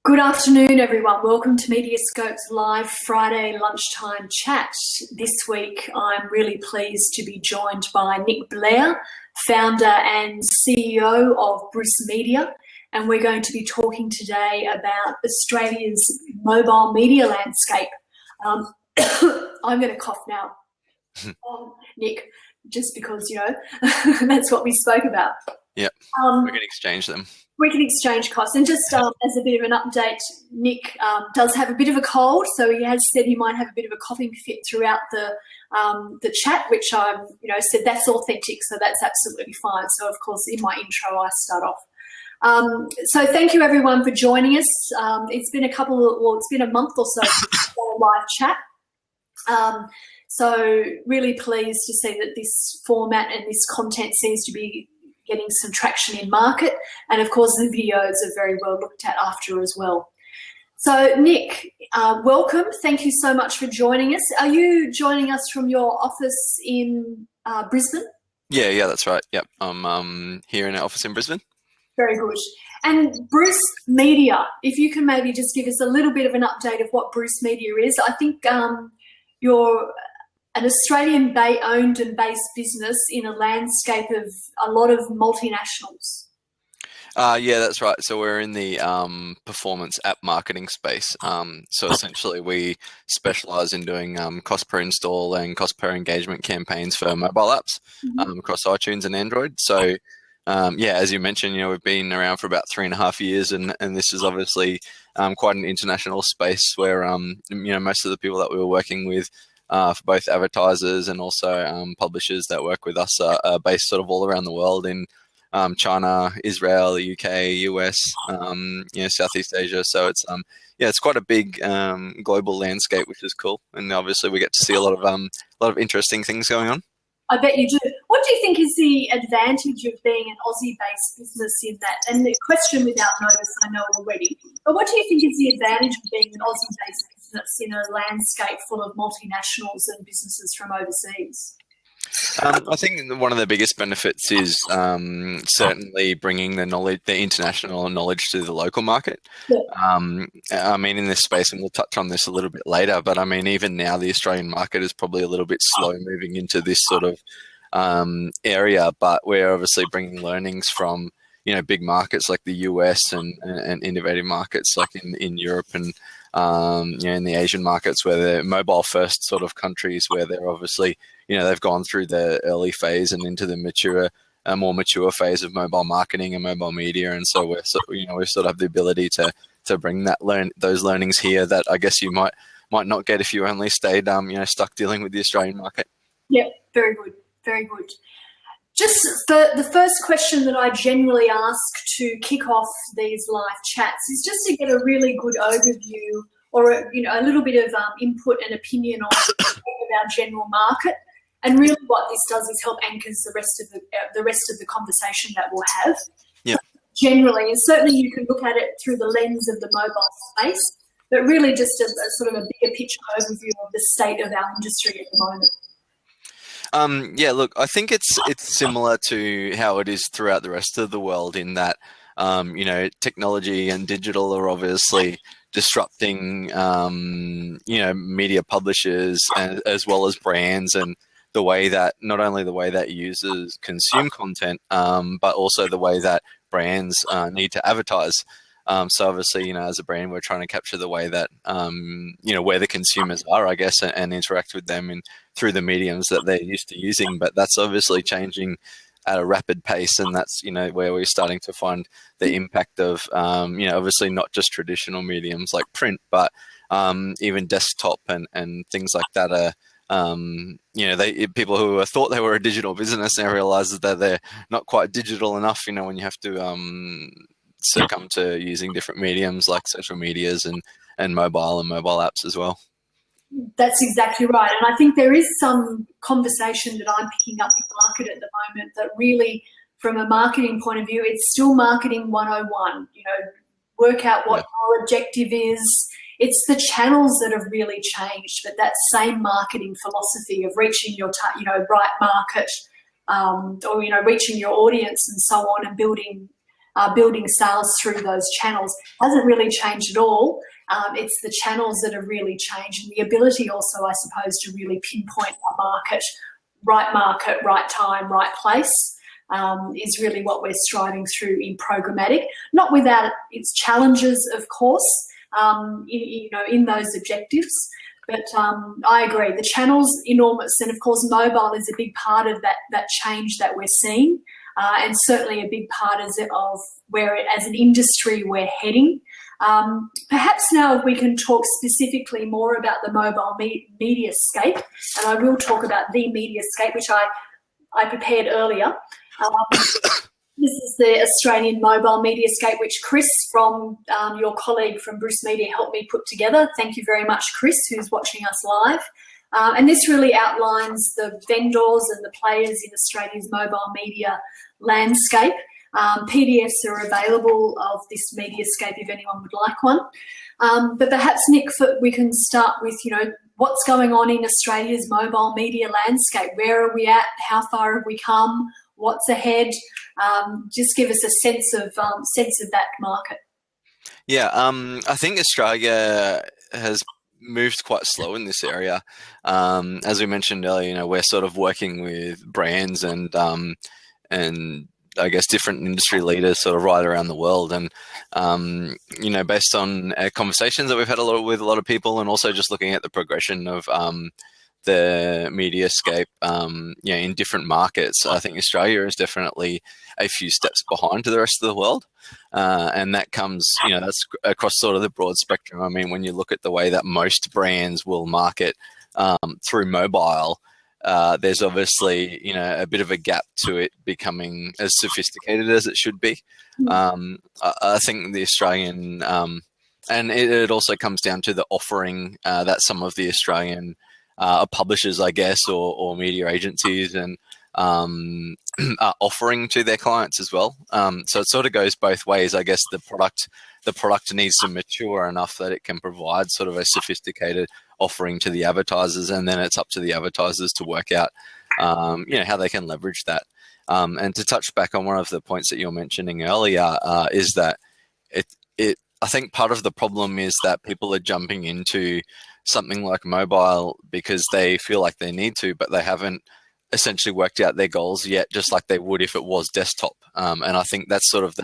Good afternoon, everyone. Welcome to MediaScope's live Friday lunchtime chat. This week, I'm really pleased to be joined by Nic Blair, founder and CEO of Brus Media, and we're going to be talking today about Australia's mobile media landscape. I'm going to cough now, Nic, just because, that's what we spoke about. Yeah, we can exchange them. We can exchange costs. And just as a bit of an update, Nic does have a bit of a cold, so he has said he might have a bit of a coughing fit throughout the chat, which I said that's authentic, so that's absolutely fine. So, of course, in my intro, I start off. So thank you, everyone, for joining us. It's been it's been a month or so for a live chat. So really pleased to see that this format and this content seems to be getting some traction in market, and of course the videos are very well looked at after as well. So Nic, welcome. Thank you so much for joining us. Are you joining us from your office in Brisbane? Yeah, that's right. Yep, I'm here in our office in Brisbane. Very good. And Brus Media, if you can maybe just give us a little bit of an update of what Brus Media is. I think you're an Australian-owned and based business in a landscape of a lot of multinationals. Yeah, that's right. So we're in the performance app marketing space. So essentially we specialize in doing cost per install and cost per engagement campaigns for mobile apps across iTunes and Android. So yeah, as you mentioned, we've been around for about 3.5 years, and this is obviously quite an international space where most of the people that we were working with for both advertisers and also publishers that work with us are based sort of all around the world in China, Israel, the UK, US, Southeast Asia. So it's quite a big global landscape, which is cool, and obviously we get to see a lot of interesting things going on. I bet you do. What do you think is the advantage of being an Aussie-based business in that? And the question without notice, I know already, but what do you think is the advantage of being an Aussie-based business in a landscape full of multinationals and businesses from overseas? I think one of the biggest benefits is certainly bringing the international knowledge to the local market. Yeah. I mean, in this space, and we'll touch on this a little bit later, but I mean, even now the Australian market is probably a little bit slow moving into this sort of area, but we're obviously bringing learnings from big markets like the US and innovative markets like in Europe and in the Asian markets where they're mobile first sort of countries where they're obviously they've gone through the early phase and into the more mature phase of mobile marketing and mobile media, and so we sort of have the ability to bring those learnings here that I guess you might not get if you only stayed stuck dealing with the Australian market. Yeah, very good, very good. Just the first question that I generally ask to kick off these live chats is just to get a really good overview or a little bit of input and opinion on our general market. And really, what this does is help anchors the rest of the conversation that we'll have. Yeah. Generally, and certainly you can look at it through the lens of the mobile space, but really just a sort of a bigger picture overview of the state of our industry at the moment. Yeah, look, I think it's similar to how it is throughout the rest of the world in that, technology and digital are obviously disrupting, media publishers as well as brands and the way that not only the way that users consume content, but also the way that brands need to advertise. So obviously, as a brand, we're trying to capture the way that, where the consumers are, I guess, and interact with them through the mediums that they're used to using. But that's obviously changing at a rapid pace, and that's, where we're starting to find the impact of, obviously not just traditional mediums like print, but even desktop and things like that are, people who thought they were a digital business now realize that they're not quite digital enough, when you have to succumb to using different mediums like social medias and mobile apps as well. That's exactly right. And I think there is some conversation that I'm picking up in the market at the moment that really, from a marketing point of view, it's still marketing 101. Work out what our objective is. It's the channels that have really changed, but that same marketing philosophy of reaching your right market, or reaching your audience and so on, and building building sales through those channels hasn't really changed at all. It's the channels that have really changed, and the ability also, I suppose, to really pinpoint a market, right time, right place, is really what we're striving through in programmatic. Not without its challenges, of course, in those objectives. But I agree, the channel's enormous, and of course mobile is a big part of that change that we're seeing, and certainly a big part of where, as an industry, we're heading. Perhaps now we can talk specifically more about the mobile MediaScope, and I will talk about the MediaScope, which I prepared earlier. This is the Australian mobile MediaScope, which Chris, from your colleague from Brus Media, helped me put together. Thank you very much, Chris, who's watching us live. And this really outlines the vendors and the players in Australia's mobile media landscape. PDFs are available of this MediaScope if anyone would like one. But perhaps, Nic, we can start with, what's going on in Australia's mobile media landscape. Where are we at? How far have we come? What's ahead? Just give us a sense of that market. Yeah, I think Australia has moved quite slow in this area. As we mentioned earlier, we're sort of working with brands and I guess different industry leaders sort of right around the world, and based on conversations that we've had with a lot of people, and also just looking at the progression of the MediaScope, in different markets, I think Australia is definitely a few steps behind to the rest of the world, and that comes, that's across sort of the broad spectrum. I mean, when you look at the way that most brands will market through mobile, there's obviously, a bit of a gap to it becoming as sophisticated as it should be. I think the Australian, and it also comes down to the offering that some of the Australian publishers, I guess, or media agencies and are offering to their clients as well. So it sort of goes both ways. I guess the product needs to mature enough that it can provide sort of a sophisticated offering to the advertisers, and then it's up to the advertisers to work out, how they can leverage that. And to touch back on one of the points that you were mentioning earlier, is that I think part of the problem is that people are jumping into something like mobile because they feel like they need to, but they haven't essentially worked out their goals yet, just like they would if it was desktop. And I think that's sort of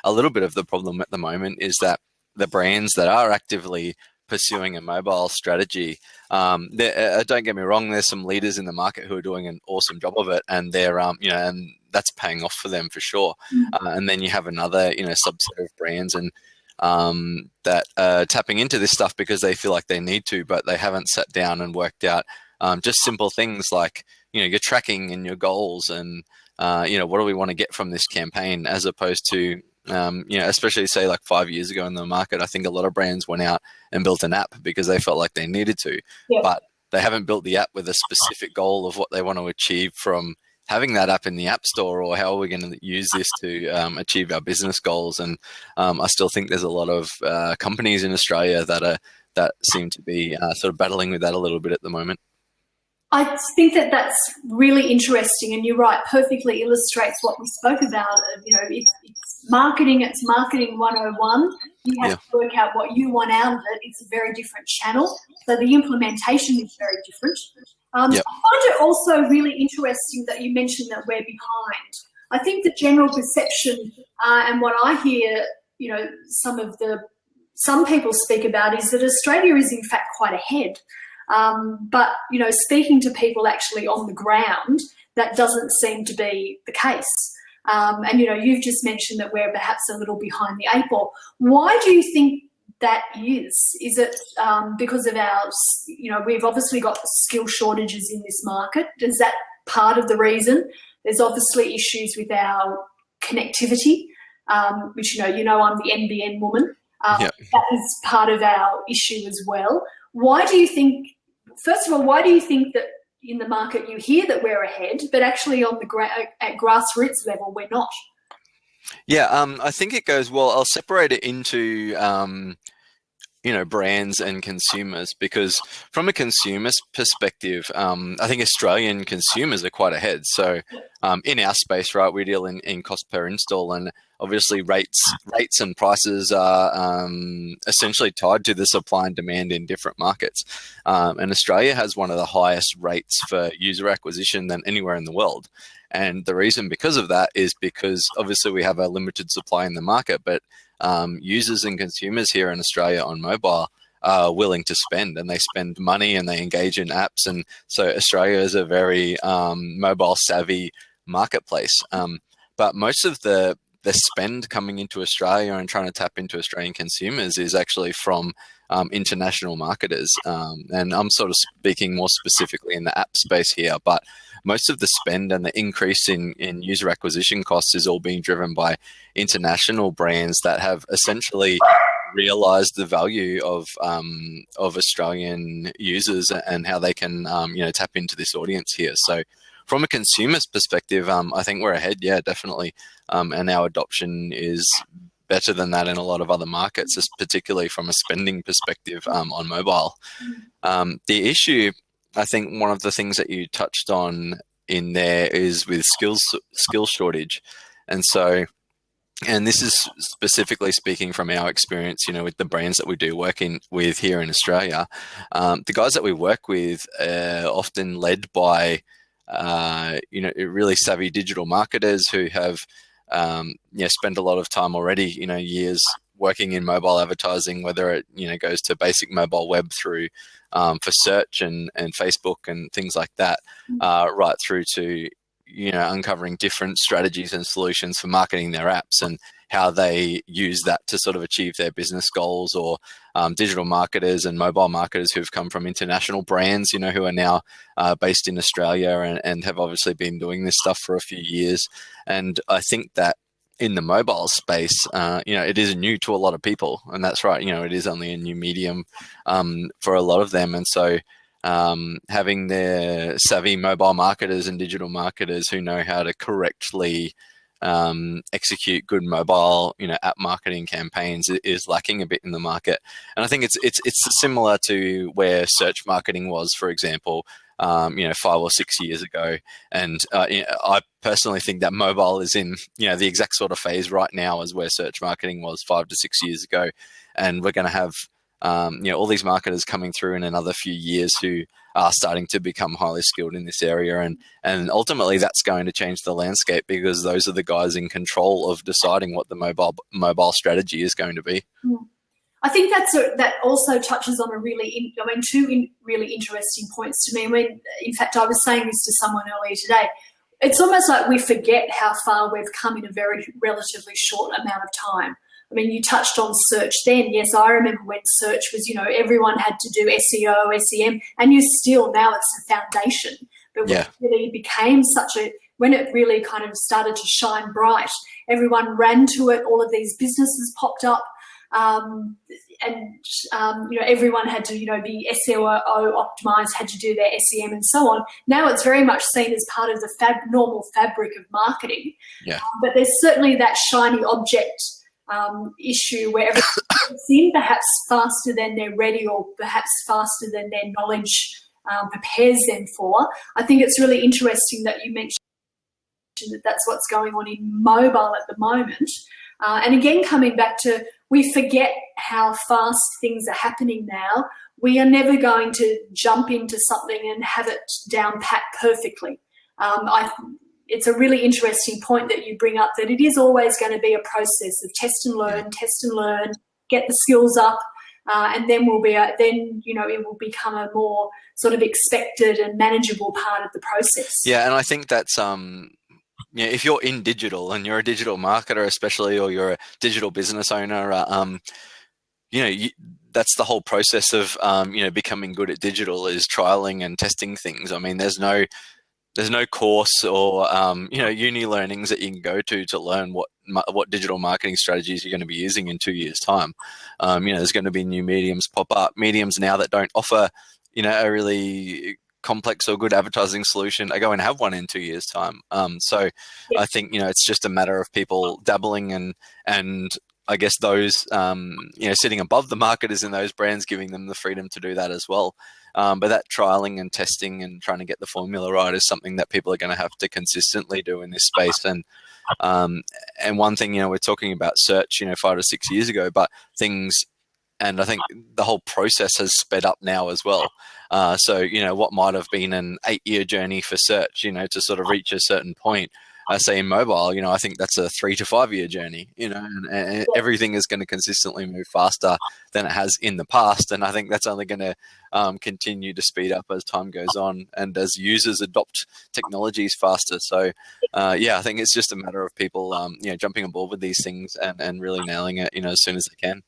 a little bit of the problem at the moment, is that the brands that are actively pursuing a mobile strategy, don't get me wrong, there's some leaders in the market who are doing an awesome job of it, and they're and that's paying off for them for sure. And then you have another subset of brands and that are tapping into this stuff because they feel like they need to, but they haven't sat down and worked out just simple things like your tracking and your goals, and what do we want to get from this campaign, as opposed to especially say like 5 years ago in the market, I think a lot of brands went out and built an app because they felt like they needed to, but they haven't built the app with a specific goal of what they want to achieve from having that app in the app store, or how are we going to use this to achieve our business goals. And I still think there's a lot of companies in Australia that seem to be sort of battling with that a little bit at the moment. I think that's really interesting, and you're right, perfectly illustrates what we spoke about. It's marketing 101. You have to work out what you want out of it. It's a very different channel, so the implementation is very different. I find it also really interesting that you mentioned that we're behind. I think the general perception, and what I hear, some people speak about, is that Australia is in fact quite ahead. But speaking to people actually on the ground, that doesn't seem to be the case. And you've just mentioned that we're perhaps a little behind the eight ball. Why do you think that is? Is it because of our, we've obviously got skill shortages in this market? Is that part of the reason? There's obviously issues with our connectivity, which I'm the NBN woman. That is part of our issue as well. Why do you think, first of all, that in the market you hear that we're ahead, but actually on at grassroots level we're not? Yeah, I think it goes, well, I'll separate it into brands and consumers, because from a consumer's perspective, I think Australian consumers are quite ahead. So in our space, right, we deal in cost per install, and obviously rates and prices are essentially tied to the supply and demand in different markets. And Australia has one of the highest rates for user acquisition than anywhere in the world. And the reason because of that is because obviously we have a limited supply in the market, but users and consumers here in Australia on mobile are willing to spend, and they spend money and they engage in apps. And so Australia is a very mobile savvy marketplace. But most of the spend coming into Australia and trying to tap into Australian consumers is actually from international marketers. And I'm sort of speaking more specifically in the app space here, but most of the spend and the increase in user acquisition costs is all being driven by international brands that have essentially realized the value of Australian users and how they can tap into this audience here. So from a consumer's perspective, I think we're ahead, yeah, definitely. And our adoption is better than that in a lot of other markets, particularly from a spending perspective on mobile. The issue, I think one of the things that you touched on in there is with skill shortage. And so, and this is specifically speaking from our experience, with the brands that we do working with here in Australia, the guys that we work with are often led by, really savvy digital marketers who have, spent a lot of time already, years working in mobile advertising, whether it, goes to basic mobile web through for search and Facebook and things like that, right through to, uncovering different strategies and solutions for marketing their apps and how they use that to sort of achieve their business goals, or digital marketers and mobile marketers who've come from international brands, who are now based in Australia and have obviously been doing this stuff for a few years. And I think that in the mobile space, it is new to a lot of people, and that's right. It is only a new medium for a lot of them. And so having their savvy mobile marketers and digital marketers who know how to correctly execute good mobile, app marketing campaigns is lacking a bit in the market. And I think it's similar to where search marketing was, for example, 5 or 6 years ago. And I personally think that mobile is in, the exact sort of phase right now as where search marketing was 5 to 6 years ago. And we're going to have, all these marketers coming through in another few years who are starting to become highly skilled in this area. And ultimately that's going to change the landscape, because those are the guys in control of deciding what the mobile strategy is going to be. I think that also touches on two really interesting points to me. In fact, I was saying this to someone earlier today. It's almost like we forget how far we've come in a very relatively short amount of time. I mean, you touched on search then. Yes, I remember when search was, everyone had to do SEO, SEM, and now it's a foundation. But when it really became when it really kind of started to shine bright, everyone ran to it. All of these businesses popped up. Everyone had to, be SEO optimized, had to do their SEM and so on. Now it's very much seen as part of the normal fabric of marketing. Yeah. But there's certainly that shiny object issue where everyone's in perhaps faster than they're ready, or perhaps faster than their knowledge prepares them for. I think it's really interesting that you mentioned that that's what's going on in mobile at the moment. And again, coming back to, we forget how fast things are happening now. We are never going to jump into something and have it down pat perfectly. It's a really interesting point that you bring up, that it is always going to be a process of test and learn, get the skills up, and then it will become a more sort of expected and manageable part of the process. Yeah, and I think that's if you're in digital and you're a digital marketer, especially, or you're a digital business owner, that's the whole process of becoming good at digital, is trialing and testing things. I mean, there's no course or uni learnings that you can go to learn what digital marketing strategies you're going to be using in 2 years' time. There's going to be new mediums pop up, mediums now that don't offer a really complex or good advertising solution. I go and have one in 2 years' time. I think it's just a matter of people dabbling and I guess those, sitting above the marketers in those brands, giving them the freedom to do that as well. But that trialing and testing and trying to get the formula right is something that people are going to have to consistently do in this space. And one thing, we're talking about search, 5 to 6 years ago, but and I think the whole process has sped up now as well. So, what might have been an 8-year journey for search, to sort of reach a certain point, say in mobile, I think that's a 3 to 5 year journey, and everything is going to consistently move faster than it has in the past. And I think that's only going to continue to speed up as time goes on and as users adopt technologies faster. So, I think it's just a matter of people, jumping on board with these things and really nailing it, as soon as they can.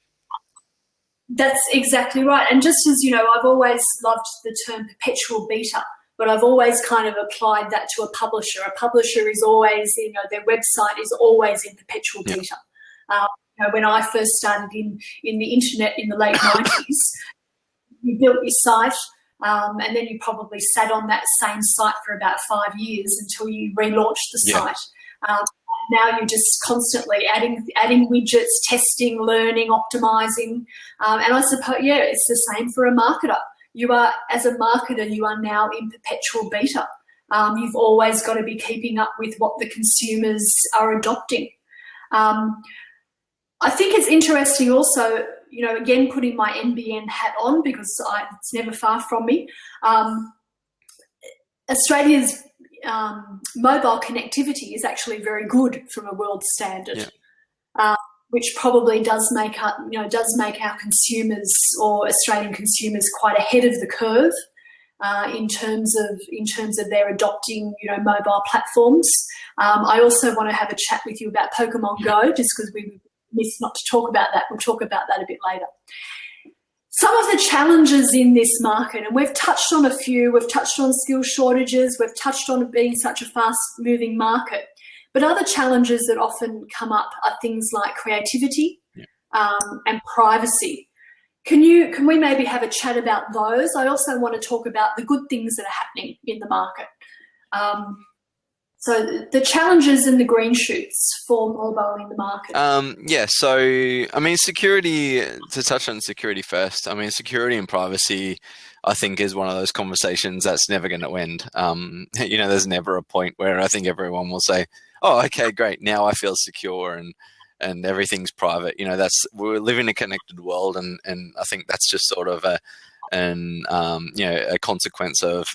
That's exactly right. And just as, I've always loved the term perpetual beta, but I've always kind of applied that to a publisher. A publisher is always, their website is always in perpetual beta. When I first started in the internet in the late 90s, you built your site and then you probably sat on that same site for about 5 years until you relaunched the site. Now you're just constantly adding widgets, testing, learning, optimizing. And I suppose, it's the same for a marketer. As a marketer, you are now in perpetual beta. You've always got to be keeping up with what the consumers are adopting. I think it's interesting also, again, putting my NBN hat on because it's never far from me. Australia's mobile connectivity is actually very good from a world standard, which probably does make our consumers or Australian consumers quite ahead of the curve in terms of their adopting mobile platforms. I also want to have a chat with you about Pokemon Go, just because we missed not to talk about that. We'll talk about that a bit later. Some of the challenges in this market, and we've touched on a few, we've touched on skill shortages, we've touched on it being such a fast-moving market, but other challenges that often come up are things like creativity and privacy. Can we maybe have a chat about those? I also want to talk about the good things that are happening in the market. So the challenges and the green shoots for mobile in the market. So, security, to touch on security first, security and privacy, I think, is one of those conversations that's never going to end. There's never a point where I think everyone will say, oh, okay, great, now I feel secure and everything's private. We live in a connected world, and I think that's just sort of a consequence of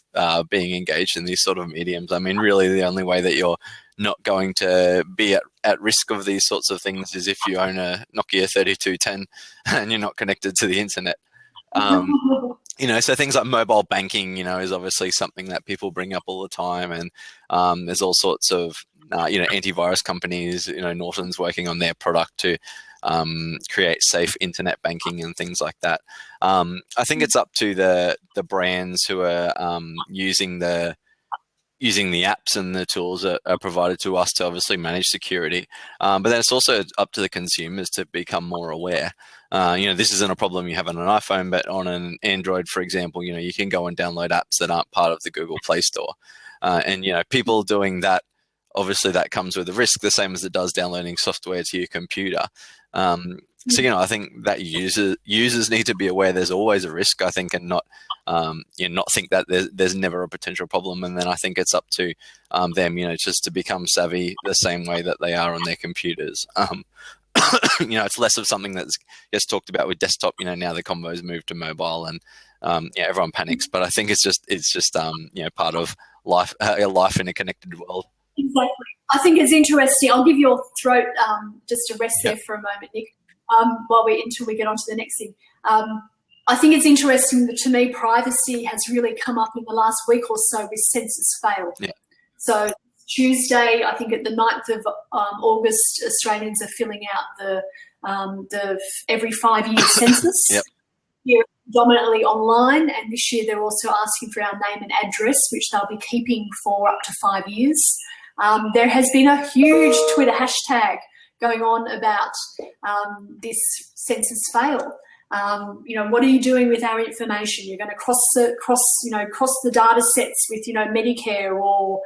being engaged in these sort of mediums. Really the only way that you're not going to be at risk of these sorts of things is if you own a Nokia 3210 and you're not connected to the internet. So things like mobile banking, is obviously something that people bring up all the time. And there's all sorts of, antivirus companies, Norton's working on their product to create safe internet banking and things like that. I think it's up to the brands who are using the apps and the tools that are provided to us to obviously manage security. But then it's also up to the consumers to become more aware. This isn't a problem you have on an iPhone, but on an Android, for example, you can go and download apps that aren't part of the Google Play Store. And people doing that, obviously that comes with a risk, the same as it does downloading software to your computer. I think that users need to be aware there's always a risk, I think, and not think that there's never a potential problem. And then I think it's up to them, just to become savvy the same way that they are on their computers. It's less of something that gets talked about with desktop. Now the combos move to mobile, and everyone panics. But I think it's just part of life in a connected world. Exactly. I think it's interesting. I'll give your throat just to rest there for a moment, Nic, until we get on to the next thing. I think it's interesting that, to me, privacy has really come up in the last week or so with census fail. Yeah. So Tuesday, I think at the 9th of August, Australians are filling out the every 5-year census. Yep. Here, predominantly online, and this year they're also asking for our name and address, which they'll be keeping for up to 5 years. There has been a huge Twitter hashtag going on about this census fail. What are you doing with our information? You're going to cross the data sets with, Medicare or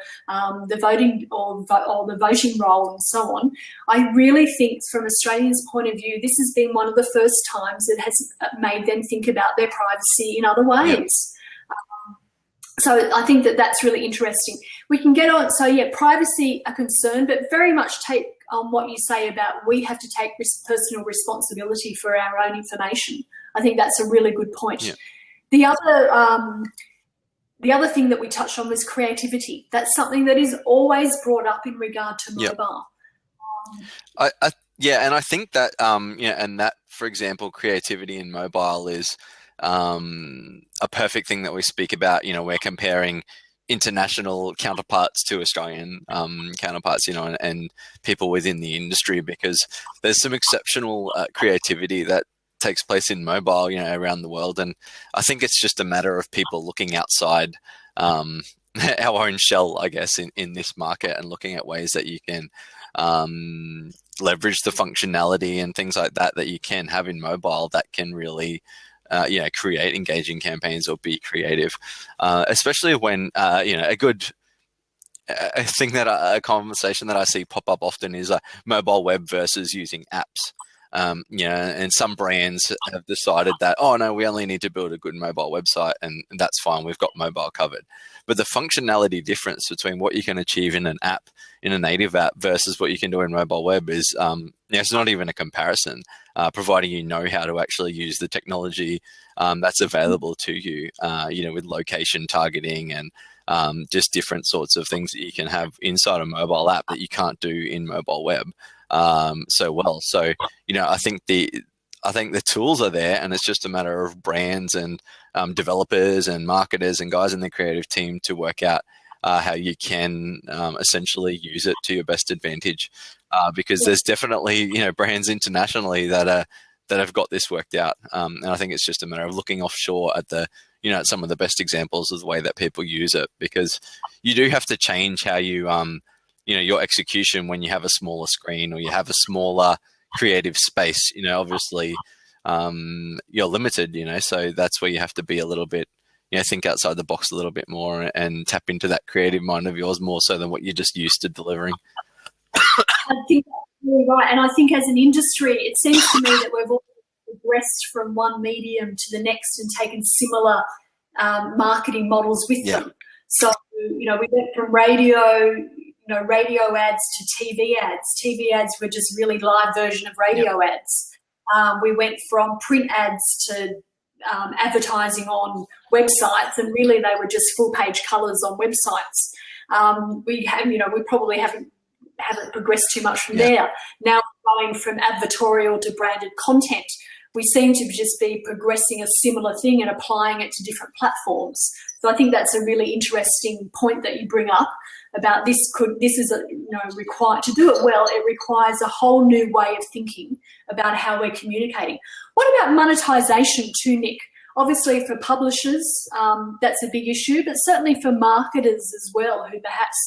the voting or the voting roll and so on. I really think from Australians' point of view, this has been one of the first times it has made them think about their privacy in other ways. Yep. So I think that that's really interesting. We can get on. So yeah, privacy a concern, but very much take on what you say about we have to take personal responsibility for our own information. I think that's a really good point. Yeah. The other thing that we touched on was creativity. That's something that is always brought up in regard to mobile. Yep. And I think that and that, for example, creativity in mobile is a perfect thing that we speak about. We're comparing international counterparts to Australian counterparts, and people within the industry, because there's some exceptional creativity that takes place in mobile, around the world. And I think it's just a matter of people looking outside our own shell, I guess, in this market, and looking at ways that you can leverage the functionality and things like that you can have in mobile that can really create engaging campaigns or be creative, especially when, a conversation that I see pop up often is mobile web versus using apps. And some brands have decided that, oh no, we only need to build a good mobile website and that's fine. We've got mobile covered. But the functionality difference between what you can achieve in an app, in a native app, versus what you can do in mobile web is, it's not even a comparison, providing you know how to actually use the technology that's available to you, with location targeting and just different sorts of things that you can have inside a mobile app that you can't do in mobile web so well. So, I think the tools are there, and it's just a matter of brands and developers and marketers and guys in the creative team to work out how you can essentially use it to your best advantage. Because there's definitely, brands internationally that have got this worked out. And I think it's just a matter of looking offshore at at some of the best examples of the way that people use it, because you do have to change how you, your execution when you have a smaller screen or you have a smaller creative space. Obviously, you're limited, so that's where you have to be a little bit, think outside the box a little bit more and tap into that creative mind of yours more so than what you're just used to delivering. I think that's really right. And I think as an industry, it seems to me that we've all progressed from one medium to the next and taken similar marketing models with them. So, we went from radio ads to TV ads. TV ads were just really live version of radio ads. We went from print ads to advertising on websites, and really they were just full page colours on websites. We probably haven't progressed too much from there. Now going from advertorial to branded content, we seem to just be progressing a similar thing and applying it to different platforms. So I think that's a really interesting point that you bring up about required to do it well. It requires a whole new way of thinking about how we're communicating. What about monetization too, Nic? Obviously for publishers, that's a big issue, but certainly for marketers as well, who perhaps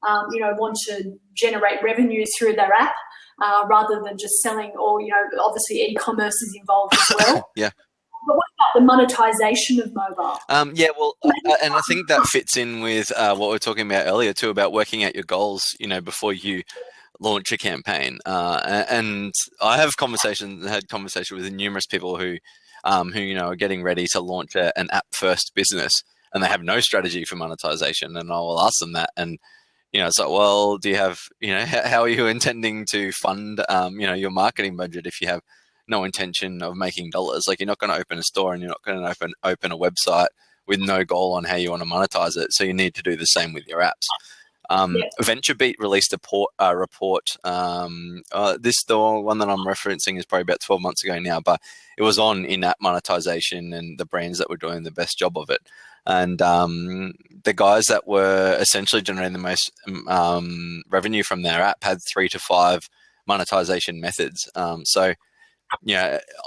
want to generate revenue through their app rather than just selling, or obviously e-commerce is involved as well. Yeah. But what about the monetization of mobile? And I think that fits in with what we were talking about earlier too, about working out your goals, before you launch a campaign. And I have had conversation with numerous people who are getting ready to launch an app-first business, and they have no strategy for monetization. And I will ask them that, and it's like, well, do you have, how are you intending to fund, your marketing budget if you have no intention of making dollars? Like, you're not going to open a store and you're not going to open a website with no goal on how you want to monetize it. So you need to do the same with your apps. VentureBeat released a report. The one that I'm referencing is probably about 12 months ago now, but it was on in-app monetization and the brands that were doing the best job of it. And the guys that were essentially generating the most revenue from their app had 3 to 5 monetization methods. So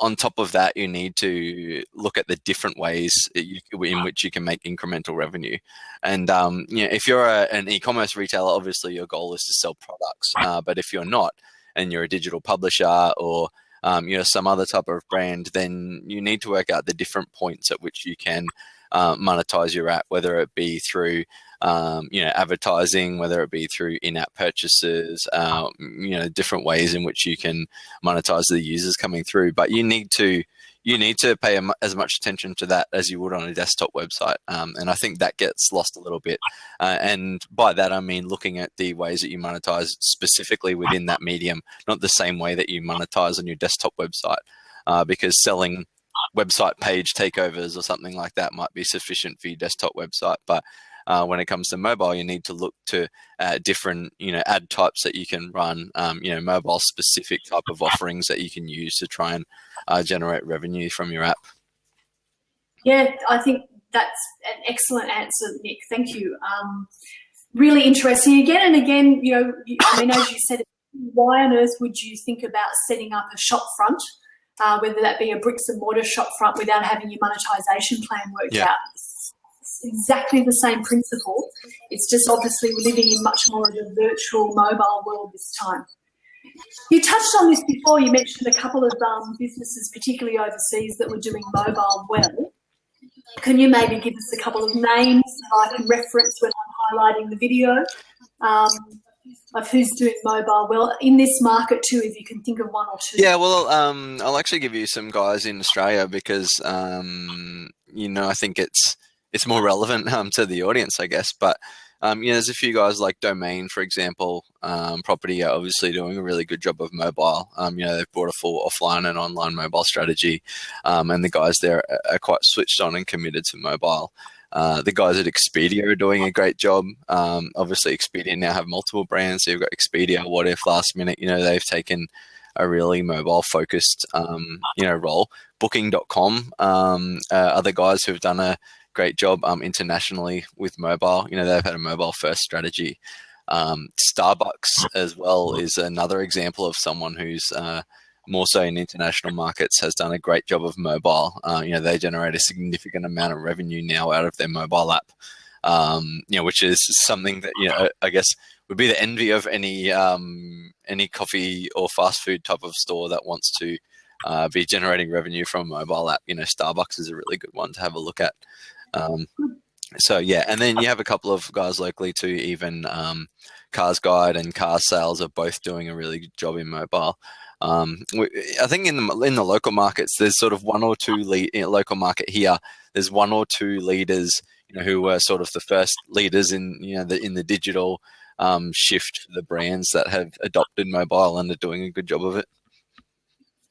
on top of that, you need to look at the different ways in which you can make incremental revenue. And if you're an e-commerce retailer, obviously your goal is to sell products. But if you're not, and you're a digital publisher or some other type of brand, then you need to work out the different points at which you can monetize your app, whether it be through advertising, whether it be through in-app purchases, different ways in which you can monetize the users coming through. But you need to pay as much attention to that as you would on a desktop website. And I think that gets lost a little bit. And by that, I mean looking at the ways that you monetize specifically within that medium, not the same way that you monetize on your desktop website, because selling website page takeovers or something like that might be sufficient for your desktop website. But when it comes to mobile, you need to look to different, ad types that you can run, mobile specific type of offerings that you can use to try and generate revenue from your app. Yeah, I think that's an excellent answer, Nick. Thank you. Really interesting. Again and again, as you said, why on earth would you think about setting up a shop front, whether that be a bricks and mortar shop front, without having your monetization plan worked out? It's exactly the same principle. It's just obviously we're living in much more of a virtual mobile world this time. You touched on this before. You mentioned a couple of businesses, particularly overseas, that were doing mobile well. Can you maybe give us a couple of names that I can reference when I'm highlighting the video of who's doing mobile well in this market too, if you can think of one or two? Yeah, well, I'll actually give you some guys in Australia because, I think it's more relevant to the audience, I guess. But there's a few guys like Domain, for example. Property are obviously doing a really good job of mobile. They've brought a full offline and online mobile strategy, and the guys there are quite switched on and committed to mobile. The guys at Expedia are doing a great job. Obviously, Expedia now have multiple brands. So you've got Expedia, What If, Last Minute. They've taken a really mobile-focused, role. Booking.com, other guys who've done a great job internationally with mobile. They've had a mobile-first strategy. Starbucks as well is another example of someone who's more so in international markets has done a great job of mobile. They generate a significant amount of revenue now out of their mobile app, which is something that, I guess would be the envy of any coffee or fast food type of store that wants to be generating revenue from a mobile app. Starbucks is a really good one to have a look at. And then you have a couple of guys locally too, even Cars Guide and Car Sales are both doing a really good job in mobile. I think in the local markets, there's sort of one or two local market here. There's one or two leaders, who were sort of the first leaders in the digital shift for the brands that have adopted mobile and are doing a good job of it.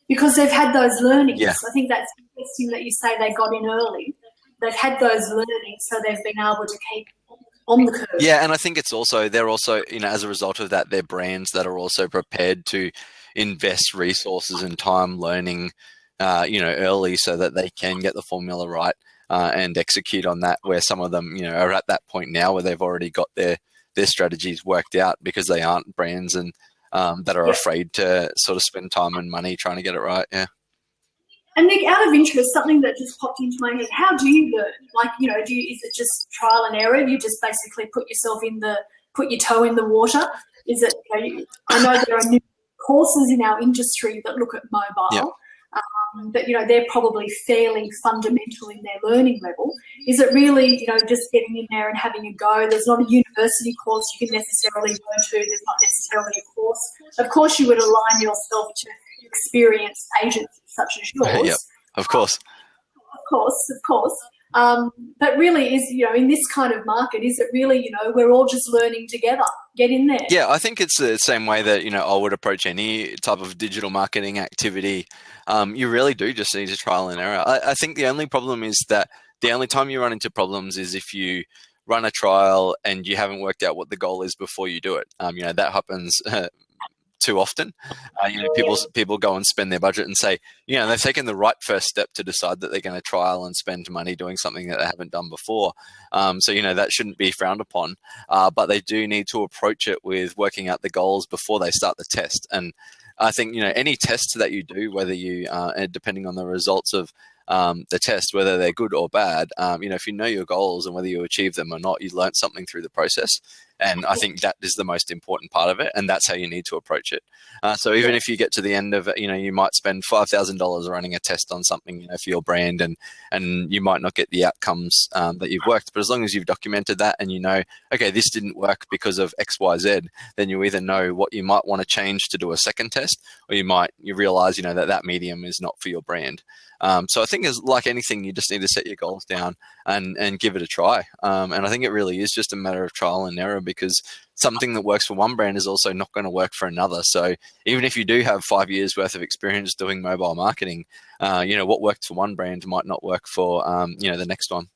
Because they've had those learnings. Yeah. I think that's interesting that you say they got in early. They've had those learnings, so they've been able to keep on the curve. Yeah, and I think they're also, as a result of that, they're brands that are also prepared to invest resources and time learning, early so that they can get the formula right and execute on that, where some of them, are at that point now where they've already got their strategies worked out because they aren't brands and that are afraid to sort of spend time and money trying to get it right. Yeah. And Nick, out of interest, something that just popped into my head, how do you learn? Is it just trial and error? You just basically put your toe in the water? Is it, I know there are new courses in our industry that look at mobile, but, they're probably fairly fundamental in their learning level. Is it really, just getting in there and having a go? There's not a university course you can necessarily go to. There's not necessarily a course. Of course, you would align yourself to experienced agencies such as yours. Yep, of course. Of course. But really, in this kind of market, is it really, we're all just learning together? Get in there. Yeah, I think it's the same way that, I would approach any type of digital marketing activity. You really do just need to trial and error. I think the only problem is that the only time you run into problems is if you run a trial and you haven't worked out what the goal is before you do it. That happens too often. People go and spend their budget and say, they've taken the right first step to decide that they're going to trial and spend money doing something that they haven't done before. So that shouldn't be frowned upon. But they do need to approach it with working out the goals before they start the test. And I think, any tests that you do, whether you, depending on the results of the test, whether they're good or bad. If you know your goals and whether you achieve them or not, you learn something through the process. And I think that is the most important part of it, and that's how you need to approach it. So even if you get to the end of it, you might spend $5,000 running a test on something, for your brand, and you might not get the outcomes that you've worked. But as long as you've documented that and okay, this didn't work because of X, Y, Z, then you either know what you might want to change to do a second test, or you realize, that medium is not for your brand. So I think as like anything, you just need to set your goals down and give it a try. And I think it really is just a matter of trial and error, because something that works for one brand is also not going to work for another. So even if you do have 5 years worth of experience doing mobile marketing, what worked for one brand might not work for, the next one.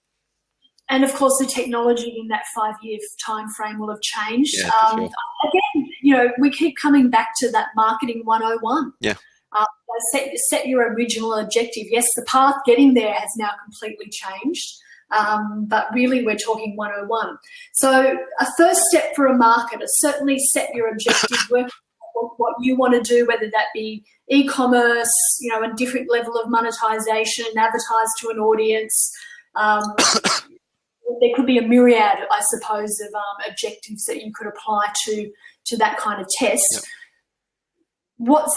And of course, the technology in that 5-year time frame will have changed. Yeah, for sure. Again, we keep coming back to that marketing 101. Yeah. Set your original objective. Yes, the path getting there has now completely changed, but really we're talking 101. So a first step for a marketer, certainly set your objective, work out what you want to do, whether that be e-commerce, a different level of monetization, advertise to an audience. There could be a myriad, I suppose, of objectives that you could apply to that kind of test. Yep. What's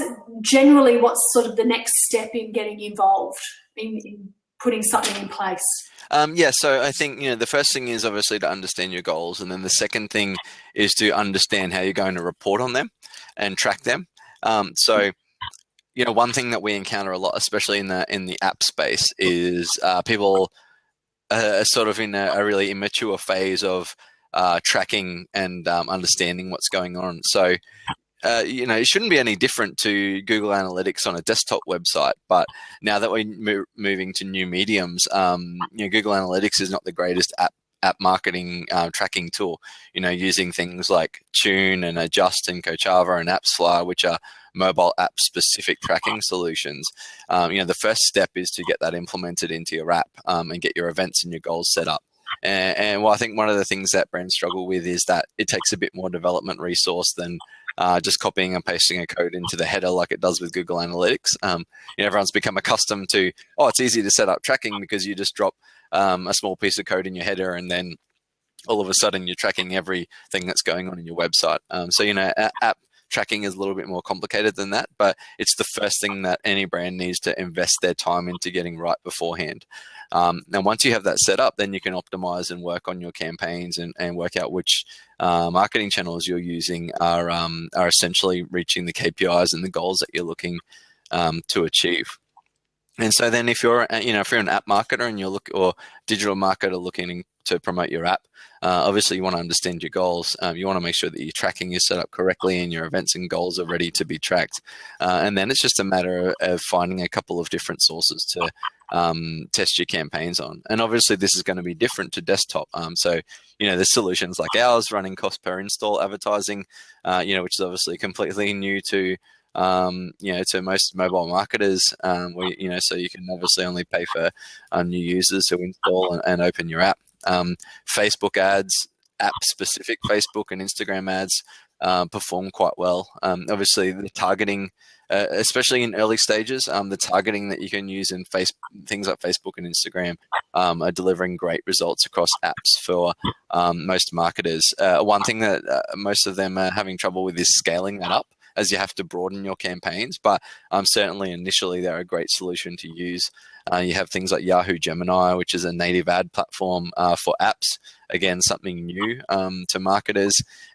sort of the next step in getting involved in putting something in place? So I think, the first thing is obviously to understand your goals. And then the second thing is to understand how you're going to report on them and track them. One thing that we encounter a lot, especially in the app space, is people are sort of in a really immature phase of tracking and understanding what's going on. So, it shouldn't be any different to Google Analytics on a desktop website. But now that we're moving to new mediums, Google Analytics is not the greatest app marketing tracking tool. Using things like Tune and Adjust and Coachava and AppsFlyer, which are mobile app specific tracking solutions. The first step is to get that implemented into your app and get your events and your goals set up. And I think one of the things that brands struggle with is that it takes a bit more development resource than just copying and pasting a code into the header like it does with Google Analytics. Everyone's become accustomed to, it's easy to set up tracking because you just drop a small piece of code in your header and then all of a sudden you're tracking everything that's going on in your website. App tracking is a little bit more complicated than that, but it's the first thing that any brand needs to invest their time into getting right beforehand. And once you have that set up, then you can optimize and work on your campaigns and work out which marketing channels you're using are essentially reaching the KPIs and the goals that you're looking to achieve. And so then if you're an app marketer and or digital marketer looking to promote your app, obviously you want to understand your goals. You want to make sure that your tracking is set up correctly and your events and goals are ready to be tracked. And then it's just a matter of finding a couple of different sources to test your campaigns on. And obviously this is going to be different to desktop. So there's solutions like ours running cost per install advertising, which is obviously completely new to to most mobile marketers, so you can obviously only pay for new users who install and open your app. Facebook ads, app-specific Facebook and Instagram ads perform quite well. Obviously, the targeting, especially in early stages, the targeting that you can use in things like Facebook and Instagram are delivering great results across apps for most marketers. One thing that most of them are having trouble with is scaling that up, as you have to broaden your campaigns. But certainly initially they're a great solution to use. You have things like Yahoo Gemini, which is a native ad platform for apps. Again, something new to marketers.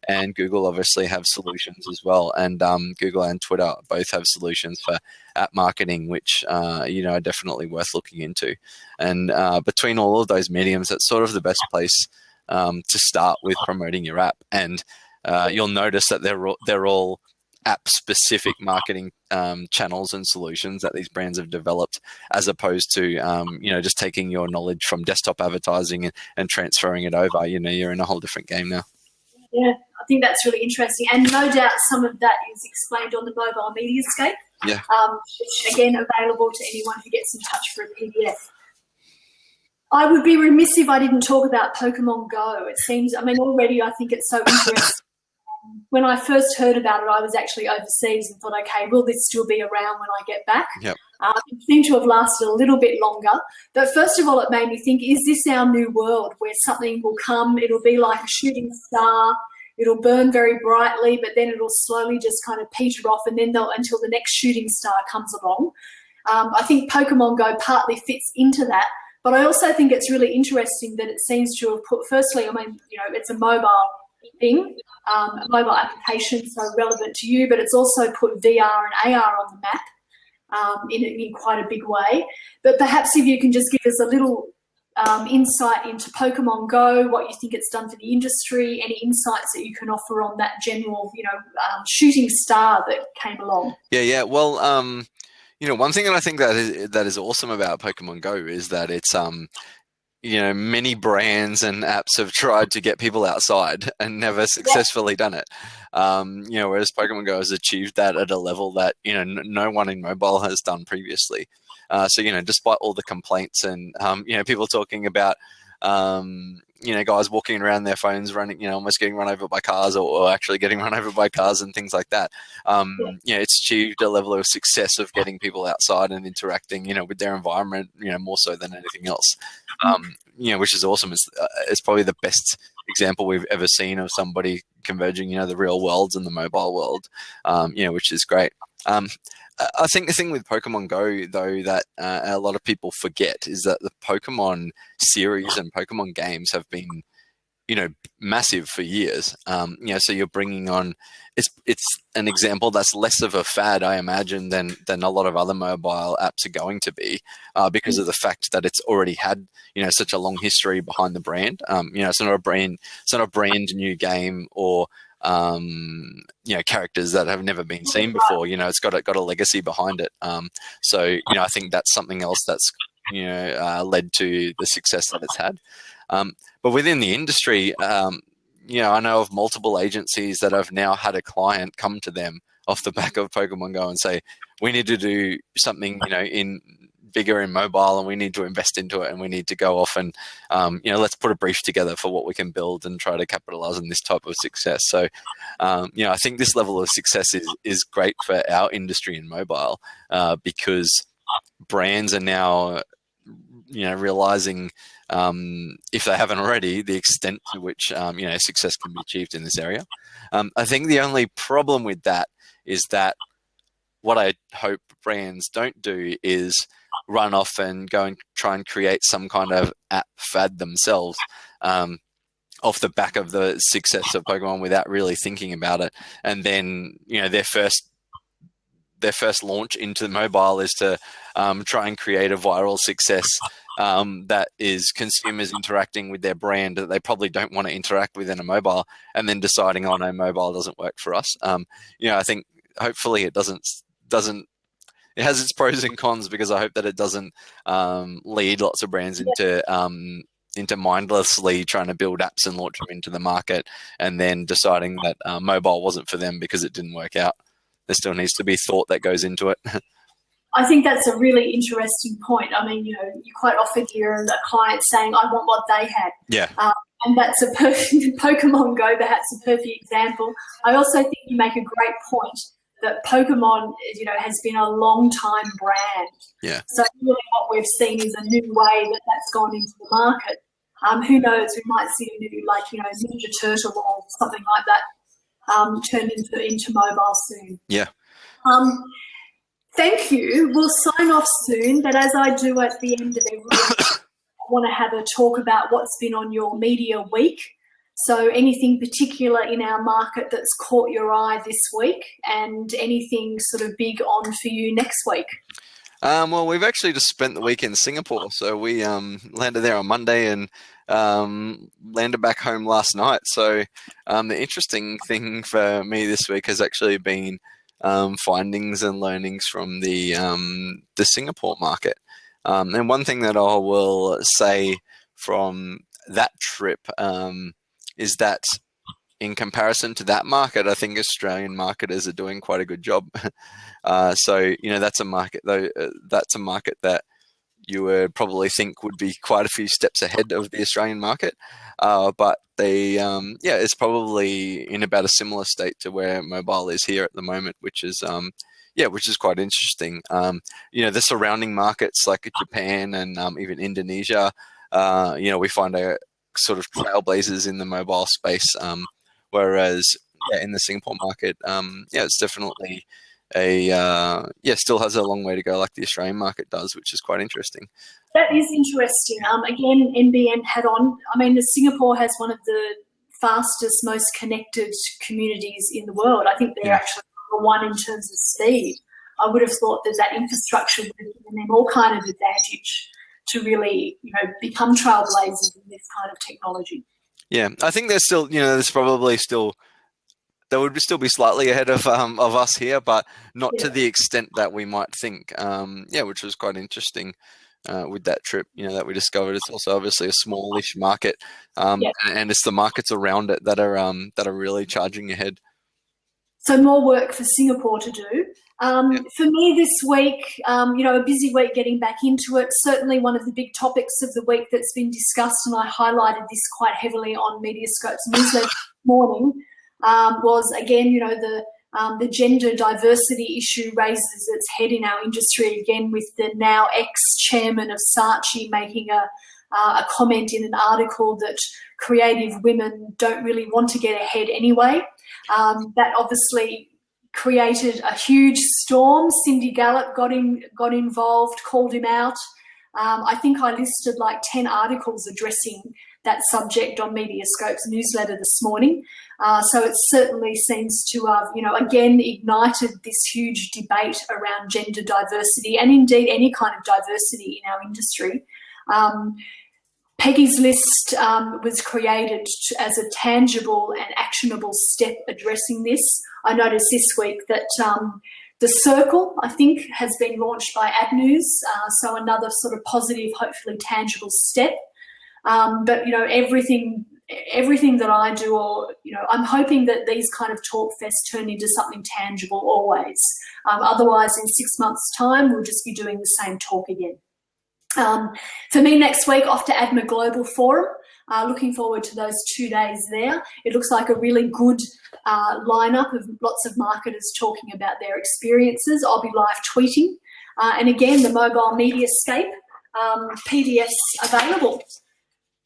And Google obviously have solutions as well. And Google and Twitter both have solutions for app marketing, which are definitely worth looking into. And between all of those mediums, that's sort of the best place to start with promoting your app. And you'll notice that they're all app-specific marketing channels and solutions that these brands have developed, as opposed to just taking your knowledge from desktop advertising and transferring it over. You're in a whole different game now. Yeah, I think that's really interesting, and no doubt some of that is explained on the mobile MediaScope. Yeah. Which again available to anyone who gets in touch for a PDF. I would be remiss if I didn't talk about Pokemon Go. It seems, already I think it's so interesting. When I first heard about it, I was actually overseas and thought, okay, will this still be around when I get back? Yep. It seemed to have lasted a little bit longer. But first of all, it made me think, is this our new world where something will come, it'll be like a shooting star, it'll burn very brightly, but then it'll slowly just kind of peter off, and then until the next shooting star comes along. I think Pokemon Go partly fits into that, but I also think it's really interesting that it seems to have put, firstly, I mean, it's a mobile thing, a mobile application, so relevant to you, but it's also put VR and AR on the map in quite a big way. But perhaps if you can just give us a little insight into Pokemon Go, what you think it's done for the industry, any insights that you can offer on that general, shooting star that came along. Yeah. Well, one thing that I think that is awesome about Pokemon Go is that it's many brands and apps have tried to get people outside and never successfully done it. Whereas Pokemon Go has achieved that at a level that, no one in mobile has done previously. So, despite all the complaints and, people talking about, guys walking around their phones running, almost getting run over by cars or actually getting run over by cars and things like that. It's achieved a level of success of getting people outside and interacting, with their environment, more so than anything else, which is awesome. It's probably the best example we've ever seen of somebody converging, the real worlds and the mobile world, which is great. I think the thing with Pokemon Go, though, that a lot of people forget is that the Pokemon series and Pokemon games have been, massive for years. So you're bringing on, it's an example that's less of a fad, I imagine, than a lot of other mobile apps are going to be, because of the fact that it's already had, such a long history behind the brand. It's not a brand new game or characters that have never been seen before. It's got a legacy behind it. So I think that's something else that's led to the success that it's had. But within the industry, I know of multiple agencies that have now had a client come to them off the back of Pokemon Go and say, we need to do something, in bigger in mobile, and we need to invest into it, and we need to go off and, let's put a brief together for what we can build and try to capitalize on this type of success. So, I think this level of success is great for our industry in mobile, because brands are now, realizing, if they haven't already, the extent to which, success can be achieved in this area. I think the only problem with that is that what I hope brands don't do is run off and go and try and create some kind of app fad themselves, off the back of the success of Pokemon without really thinking about it. And then, their first launch into mobile is to try and create a viral success that is consumers interacting with their brand that they probably don't want to interact with in a mobile, and then deciding, oh no, mobile doesn't work for us. I think hopefully it doesn't. It has its pros and cons, because I hope that it doesn't lead lots of brands into mindlessly trying to build apps and launch them into the market, and then deciding that mobile wasn't for them because it didn't work out. There still needs to be thought that goes into it. I think that's a really interesting point. I mean, you quite often hear a client saying, I want what they had. Yeah. And that's a perfect, Pokemon Go, perhaps a perfect example. I also think you make a great point that Pokemon, has been a long time brand. Yeah. So really what we've seen is a new way that's gone into the market. Who knows, we might see a new, Ninja Turtle or something like that turned into mobile soon. Yeah. Thank you. We'll sign off soon, but as I do at the end of every week, I want to have a talk about what's been on your media week. So anything particular in our market that's caught your eye this week, and anything sort of big on for you next week? Well, we've actually just spent the week in Singapore. So we landed there on Monday and landed back home last night. So the interesting thing for me this week has actually been findings and learnings from the Singapore market. And one thing that I will say from that trip is that in comparison to that market, I think Australian marketers are doing quite a good job. So, that's a market that you would probably think would be quite a few steps ahead of the Australian market. But they, it's probably in about a similar state to where mobile is here at the moment, which is, yeah, which is quite interesting. The surrounding markets like Japan and even Indonesia, we find a sort of trailblazers in the mobile space, whereas in the Singapore market, it's definitely still has a long way to go, like the Australian market does, which is quite interesting. That is interesting. Again, NBN had on. I mean, Singapore has one of the fastest, most connected communities in the world. I think they're actually number one in terms of speed. I would have thought that infrastructure would have given them all kind of advantage to really, become trailblazers in this kind of technology. Yeah, I think there's still, there's probably still, they would still be slightly ahead of us here, but not to the extent that we might think. Which was quite interesting with that trip, that we discovered. It's also obviously a smallish market, and it's the markets around it that are really charging ahead. So more work for Singapore to do. For me this week, a busy week getting back into it. Certainly one of the big topics of the week that's been discussed, and I highlighted this quite heavily on MediaScope's newsletter this morning, was again, the gender diversity issue raises its head in our industry again, with the now ex-chairman of Saatchi making a comment in an article that creative women don't really want to get ahead anyway. That obviously created a huge storm. Cindy Gallop got involved, called him out. I think I listed like 10 articles addressing that subject on MediaScope's newsletter this morning. So it certainly seems to have, again, ignited this huge debate around gender diversity and indeed any kind of diversity in our industry. Peggy's List was created as a tangible and actionable step addressing this. I noticed this week that The Circle, I think, has been launched by Ad News, so another sort of positive, hopefully tangible step. But, everything that I do, or, I'm hoping that these kind of talk fests turn into something tangible always. Otherwise, in 6 months' time, we'll just be doing the same talk again. For me next week, off to ADMA Global Forum. Looking forward to those 2 days there. It looks like a really good lineup of lots of marketers talking about their experiences. I'll be live tweeting. And again, the mobile MediaScope PDFs available.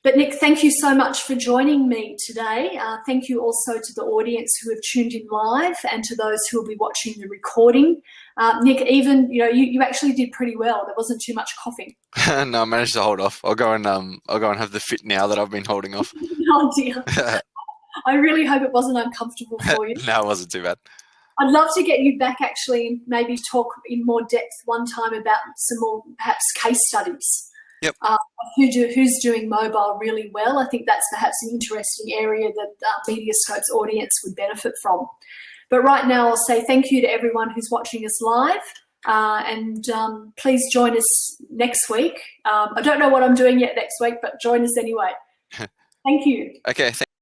But Nic, thank you so much for joining me today. Thank you also to the audience who have tuned in live and to those who will be watching the recording. Nic, even, you actually did pretty well. There wasn't too much coughing. No, I managed to hold off. I'll go and have the fit now that I've been holding off. Oh dear. I really hope it wasn't uncomfortable for you. No, it wasn't too bad. I'd love to get you back actually and maybe talk in more depth one time about some more perhaps case studies. Yep. Who's doing mobile really well. I think that's perhaps an interesting area that MediaScope's audience would benefit from. But right now I'll say thank you to everyone who's watching us live, and please join us next week. I don't know what I'm doing yet next week, but join us anyway. Thank you. Okay.